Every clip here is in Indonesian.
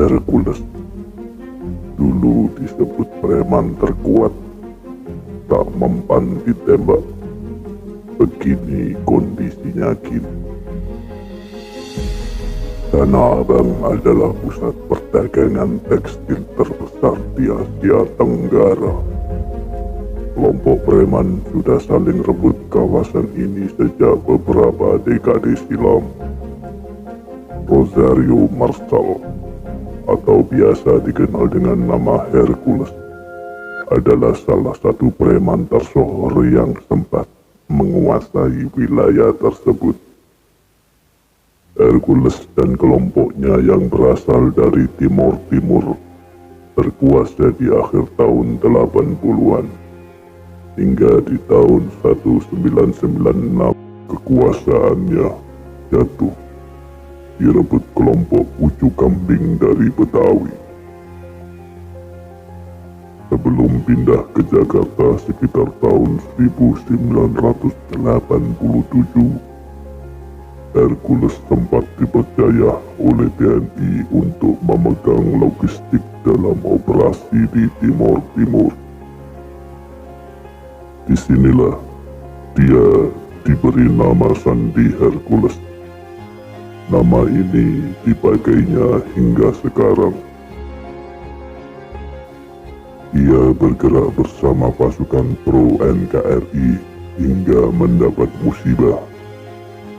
Hercules, dulu disebut preman terkuat, tak mempan ditembak. Begini kondisinya kini. Tanah Abang adalah pusat perdagangan tekstil terbesar di Asia Tenggara. Kelompok preman sudah saling rebut kawasan ini sejak beberapa dekade silam. Rosario Marshall, atau biasa dikenal dengan nama Hercules, adalah salah satu preman tersohor yang sempat menguasai wilayah tersebut. Hercules dan kelompoknya yang berasal dari Timur Timur berkuasa di akhir tahun 80-an. Hingga di tahun 1996 kekuasaannya jatuh direbut kelompok Ucu Kambing dari Betawi. Sebelum pindah ke Jakarta sekitar tahun 1987, Hercules sempat dipercaya oleh TNI untuk memegang logistik dalam operasi di Timur Timur. Disinilah dia diberi nama Sandi Hercules. Nama ini dipakainya hingga sekarang. Ia bergerak bersama pasukan pro NKRI hingga mendapat musibah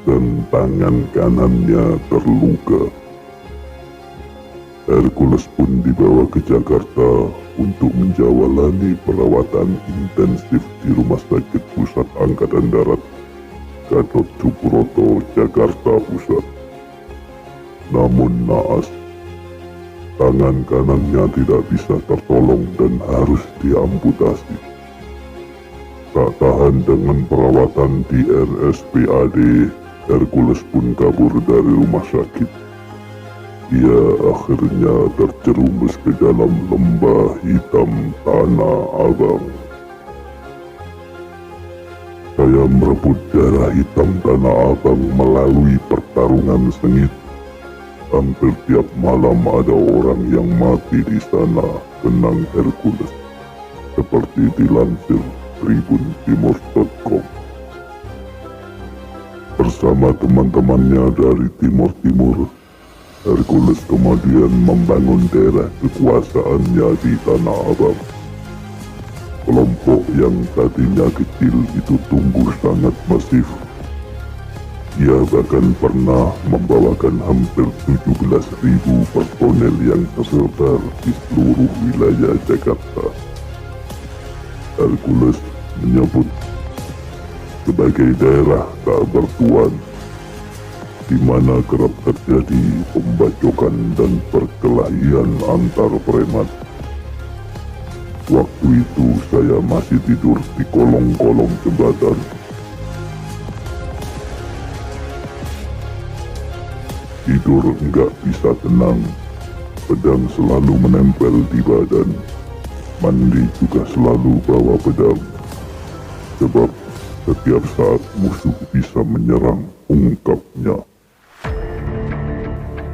dan tangan kanannya terluka. Hercules pun dibawa ke Jakarta untuk menjalani perawatan intensif di Rumah Sakit Pusat Angkatan Darat Gatot Subroto, Jakarta Pusat. Namun naas, tangan kanannya tidak bisa tertolong dan harus diamputasi. Tak tahan dengan perawatan di RSPAD, Hercules pun kabur dari rumah sakit. Ia akhirnya terjerumus ke dalam lembah hitam Tanah Abang. Saya merebut daerah hitam Tanah Abang melalui pertarungan sengit. Hampir tiap malam ada orang yang mati di sana, kenang Hercules. Seperti dilansir tribuntimur.com. Bersama teman-temannya dari Timur Timur, Hercules kemudian membangun daerah kekuasaannya di Tanah Abang. Kelompok yang tadinya kecil itu tumbuh sangat masif. Ia bahkan pernah membawakan hampir 17.000 personel yang tersebar di seluruh wilayah Jakarta. Hercules menyebut sebagai daerah tak bertuan, di mana kerap terjadi pembacokan dan perkelahian antar preman. Waktu itu saya masih tidur di kolong-kolong jembatan. Tidur enggak bisa tenang, pedang selalu menempel di badan. Mandi juga selalu bawa pedang, sebab setiap saat musuh bisa menyerang, ungkapnya.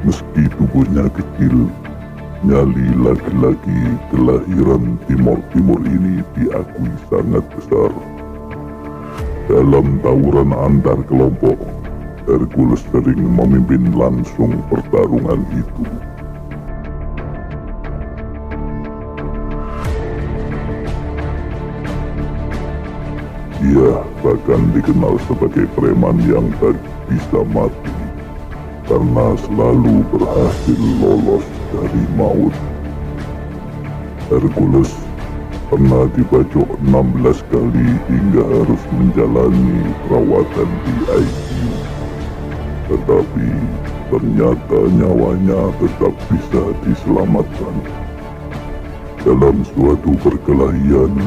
Meski tubuhnya kecil, nyali laki-laki kelahiran Timur Timur ini diakui sangat besar. Dalam tawuran antar kelompok, Hercules sering memimpin langsung pertarungan itu. Dia bahkan dikenal sebagai preman yang tak bisa mati, karena selalu berhasil lolos dari maut. Hercules pernah dibacok 16 kali hingga harus menjalani perawatan di ICU. Tetapi ternyata nyawanya tetap bisa diselamatkan. Dalam suatu perkelahian,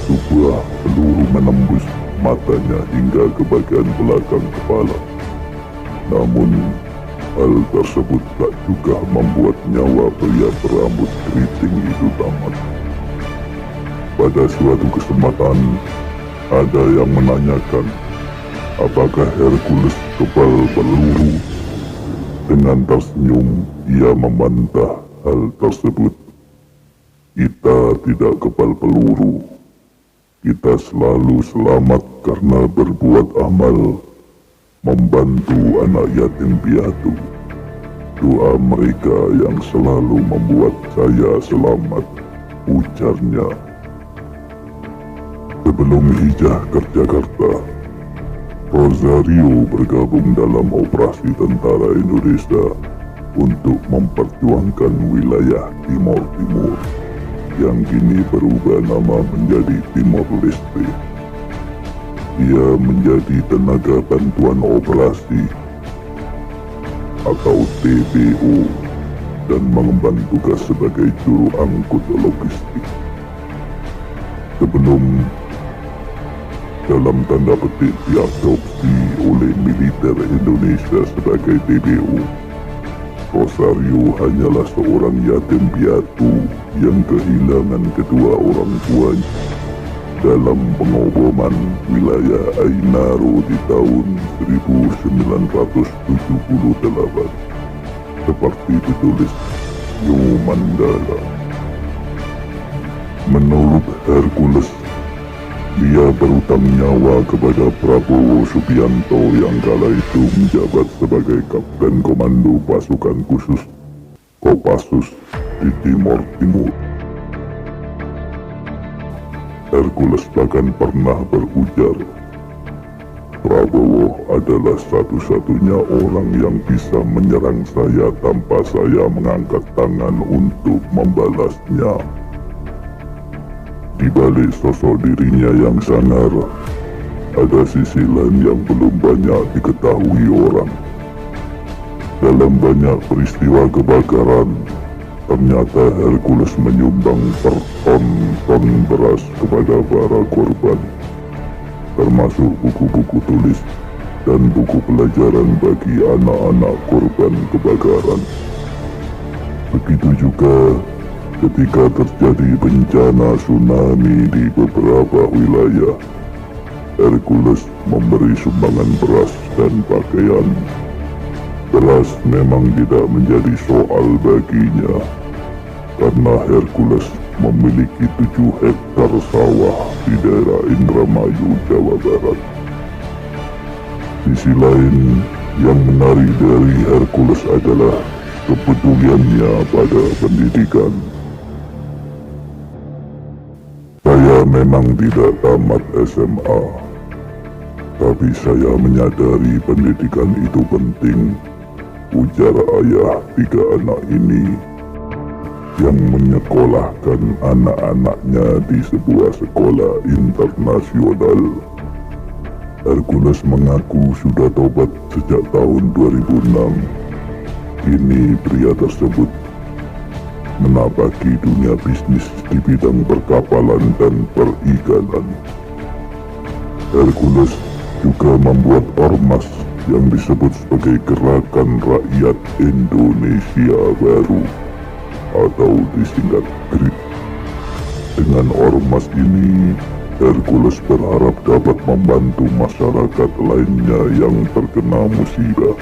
sebuah peluru menembus matanya hingga ke bagian belakang kepala. Namun, hal tersebut tak juga membuat nyawa pria berambut keriting itu tamat. Pada suatu kesempatan, ada yang menanyakan, apakah Hercules kebal peluru? Dengan tersenyum, ia membantah hal tersebut. Kita tidak kebal peluru. Kita selalu selamat karena berbuat amal, membantu anak yatim piatu. Doa mereka yang selalu membuat saya selamat, ujarnya. Sebelum hijrah ke Jakarta, Rosario bergabung dalam operasi tentara Indonesia untuk memperjuangkan wilayah Timor Timur yang kini berubah nama menjadi Timor Leste. Ia menjadi tenaga bantuan operasi atau TBO dan mengemban tugas sebagai juru angkut logistik. Sebelum dalam tanda petik diadopsi oleh militer Indonesia sebagai TBO, Rosario hanyalah seorang yatim piatu yang kehilangan kedua orang tuanya dalam pengoboman wilayah Ainaro di tahun 1978, seperti ditulis Yo Mandala. Menurut Hercules, dia berutang nyawa kepada Prabowo Subianto yang kala itu menjabat sebagai Kapten Komando Pasukan Khusus Kopassus di Timor Timur. Hercules bahkan pernah berujar, Prabowo adalah satu-satunya orang yang bisa menyerang saya tanpa saya mengangkat tangan untuk membalasnya. Di balik sosok dirinya yang sangar, ada sisi lain yang belum banyak diketahui orang. Dalam banyak peristiwa kebakaran, ternyata Hercules menyumbang berton-ton beras kepada para korban, termasuk buku-buku tulis dan buku pelajaran bagi anak-anak korban kebakaran. Begitu juga ketika terjadi bencana tsunami di beberapa wilayah, Hercules memberi sumbangan beras dan pakaian. Beras memang tidak menjadi soal baginya, karena Hercules memiliki 7 hektar sawah di daerah Indramayu, Jawa Barat. Sisi lain yang menarik dari Hercules adalah kepeduliannya pada pendidikan. Saya memang tidak tamat SMA, tapi saya menyadari pendidikan itu penting, ujar ayah 3 anak ini yang menyekolahkan anak-anaknya di sebuah sekolah internasional. Hercules mengaku sudah tobat sejak tahun 2006. Kini pria tersebut menapaki dunia bisnis di bidang perkapalan dan perikanan. Hercules juga membuat ormas yang disebut sebagai Gerakan Rakyat Indonesia Baru atau disingkat GRIB. Dengan ormas ini, Hercules berharap dapat membantu masyarakat lainnya yang terkena musibah.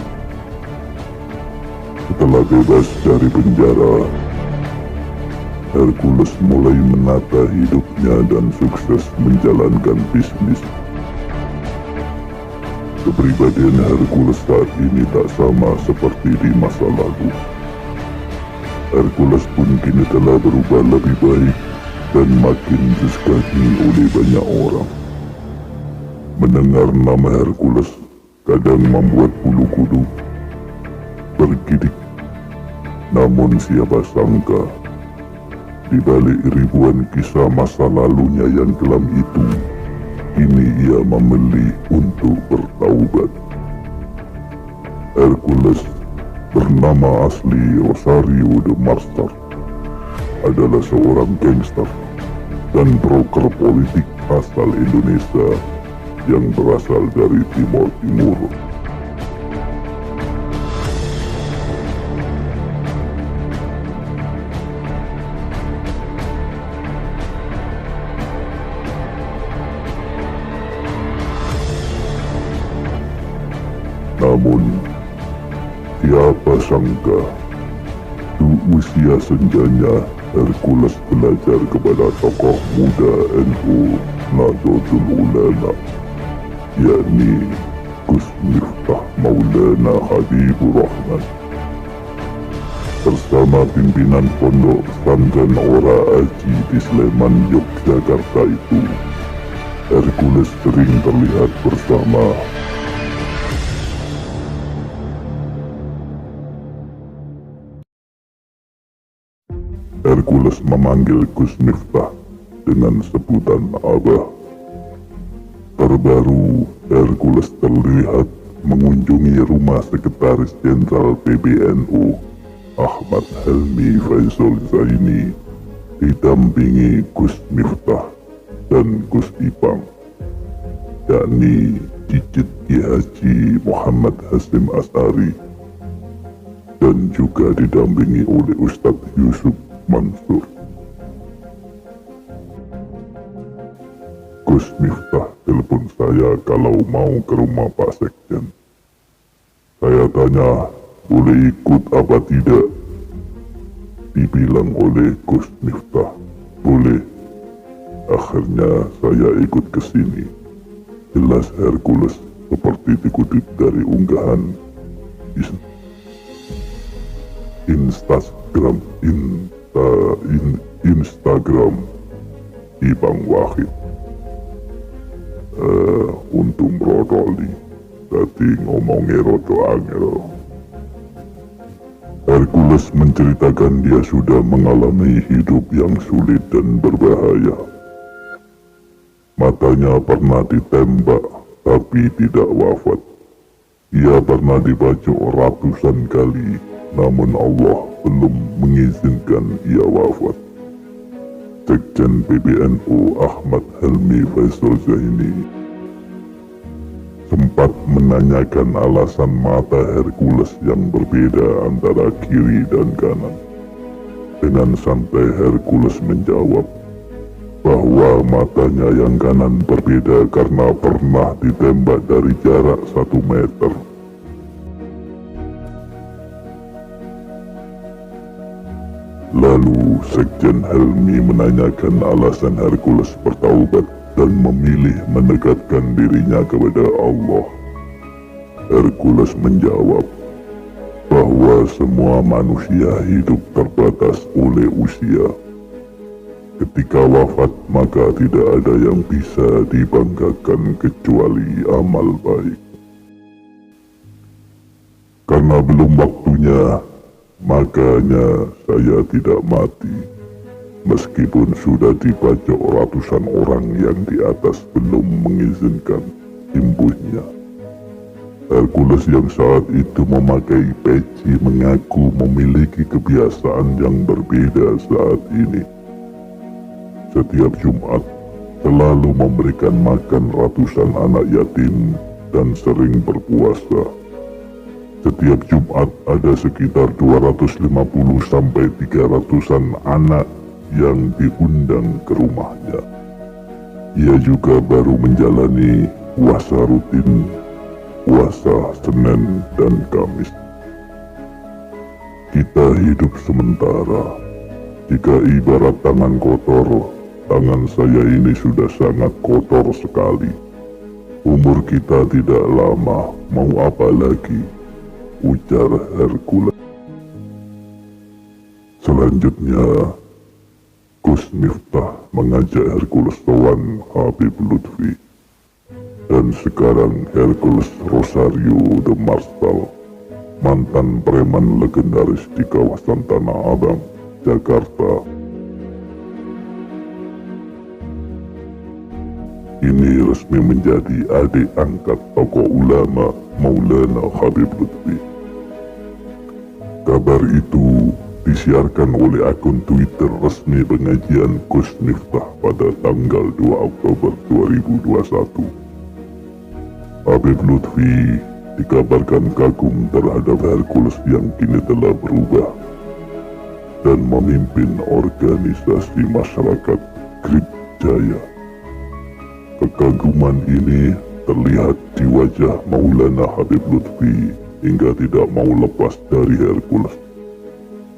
Setelah bebas dari penjara, Hercules mulai menata hidupnya dan sukses menjalankan bisnis. Kepribadian Hercules saat ini tak sama seperti di masa lalu. Hercules pun kini telah berubah lebih baik dan makin disegani oleh banyak orang. Mendengar nama Hercules kadang membuat bulu kuduk bergidik. Namun siapa sangka, di balik ribuan kisah masa lalunya yang kelam itu, kini ia memilih untuk bertaubat. Hercules, bernama asli Rosario de Marstar, adalah seorang gangster dan broker politik asal Indonesia yang berasal dari Timor Timur. Namun, siapa sangka usia senjanya, Hercules belajar kepada tokoh muda NU Nahdlatul Ulama, yakni Gus Miftah Maulana Habibur Rahman. Bersama pimpinan pondok pesantren Ora Aji di Sleman, Yogyakarta itu, Hercules sering terlihat bersama Hercules memanggil Gus Miftah dengan sebutan Abah. Terbaru, Hercules terlihat mengunjungi rumah Sekretaris Jenderal PBNU Ahmad Helmi Faisal Zaini, didampingi Gus Miftah dan Gus Ipang, yakni Cicit Ki Haji Muhammad Hasyim Asy'ari, dan juga didampingi oleh Ustadz Yusuf Mansur. Gus Miftah telepon saya kalau mau ke rumah Pak Sekjen. Saya tanya, boleh ikut apa tidak? Dibilang oleh Gus Miftah, boleh. Akhirnya saya ikut ke sini. Jelas Hercules seperti dikutip dari unggahan Instagram Ipang Wahid. Untung brodoli, tadi ngomongnya rodo angel. Hercules menceritakan dia sudah mengalami hidup yang sulit dan berbahaya. Matanya pernah ditembak, tapi tidak wafat. Ia pernah dibacok ratusan kali, namun Allah belum mengizinkan ia wafat. Sekjen PBNU Ahmad Helmi Faisal Zaini sempat menanyakan alasan mata Hercules yang berbeda antara kiri dan kanan. Dengan santai Hercules menjawab bahwa matanya yang kanan berbeda karena pernah ditembak dari jarak 1 meter. Lalu Sekjen Helmi menanyakan alasan Hercules bertaubat dan memilih mendekatkan dirinya kepada Allah. Hercules menjawab bahwa semua manusia hidup terbatas oleh usia. Ketika wafat, maka tidak ada yang bisa dibanggakan kecuali amal baik. Karena belum waktunya, makanya saya tidak mati, meskipun sudah dibacok ratusan orang yang di atas belum mengizinkan imbuhnya. Hercules yang saat itu memakai peci mengaku memiliki kebiasaan yang berbeda saat ini. Setiap Jumat selalu memberikan makan ratusan anak yatim dan sering berpuasa. Setiap Jumat ada sekitar 250-300-an anak yang diundang ke rumahnya. Ia juga baru menjalani puasa rutin, puasa Senin dan Kamis. Kita hidup sementara. Jika ibarat tangan kotor, tangan saya ini sudah sangat kotor sekali. Umur kita tidak lama, mau apa lagi? Ujar Hercules. Selanjutnya, Gus Miftah mengajak Hercules sowan Habib Lutfi. Dan sekarang Hercules Rosario de Marstal, mantan preman legendaris di kawasan Tanah Abang, Jakarta. Ini resmi menjadi adik angkat tokoh ulama Maulana Habib Lutfi. Kabar itu disiarkan oleh akun Twitter resmi pengajian Gus Miftah pada tanggal 2 Oktober 2021. Habib Lutfi dikabarkan kagum terhadap Hercules yang kini telah berubah dan memimpin organisasi masyarakat Grip Jaya. Kekaguman ini terlihat di wajah Maulana Habib Lutfi hingga tidak mau lepas dari Hercules.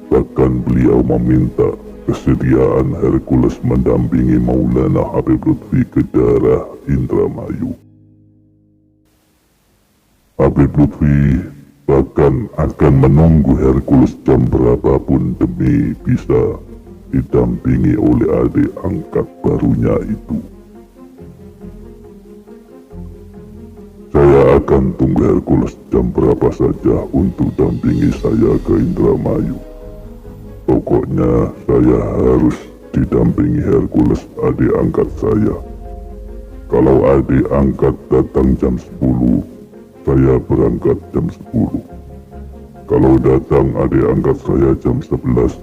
Bahkan beliau meminta kesediaan Hercules mendampingi Maulana Habib Lutfi ke daerah Indramayu. Habib Lutfi bahkan akan menunggu Hercules jam berapapun demi bisa didampingi oleh adik angkat barunya itu. Saya akan tunggu Hercules jam berapa saja untuk dampingi saya ke Indramayu. Pokoknya saya harus didampingi Hercules, adik angkat saya. Kalau adik angkat datang jam 10, saya berangkat jam 10. Kalau datang adik angkat saya jam 11,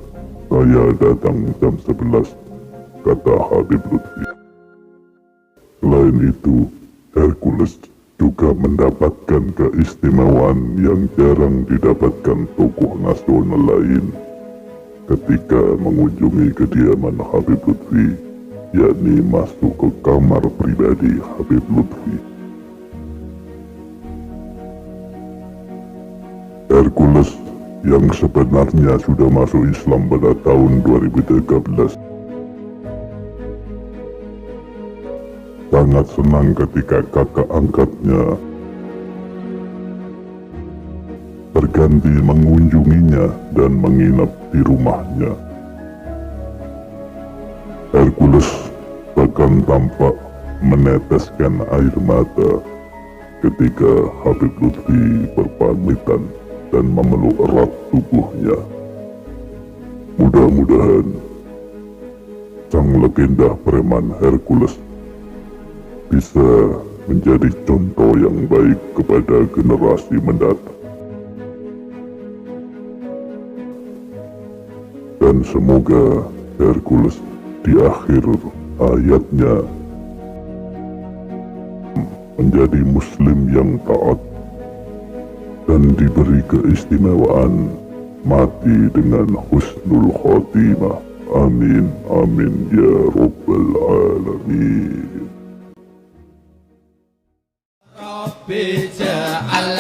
saya datang jam 11, kata Habib Lutfi. Selain itu, Hercules juga mendapatkan keistimewaan yang jarang didapatkan tokoh nasional lain ketika mengunjungi kediaman Habib Lutfi, yakni masuk ke kamar pribadi Habib Lutfi. Hercules yang sebenarnya sudah masuk Islam pada tahun 2013 sangat senang ketika kakak angkatnya berganti mengunjunginya dan menginap di rumahnya. Hercules bahkan tampak meneteskan air mata ketika Habib Lutfi berpamitan dan memeluk erat tubuhnya. Mudah-mudahan sang legenda preman Hercules bisa menjadi contoh yang baik kepada generasi mendatang. Dan semoga Hercules di akhir hayatnya menjadi muslim yang taat dan diberi keistimewaan mati dengan husnul khotimah. Amin, amin ya rabbal alamin. Rabbi ja'al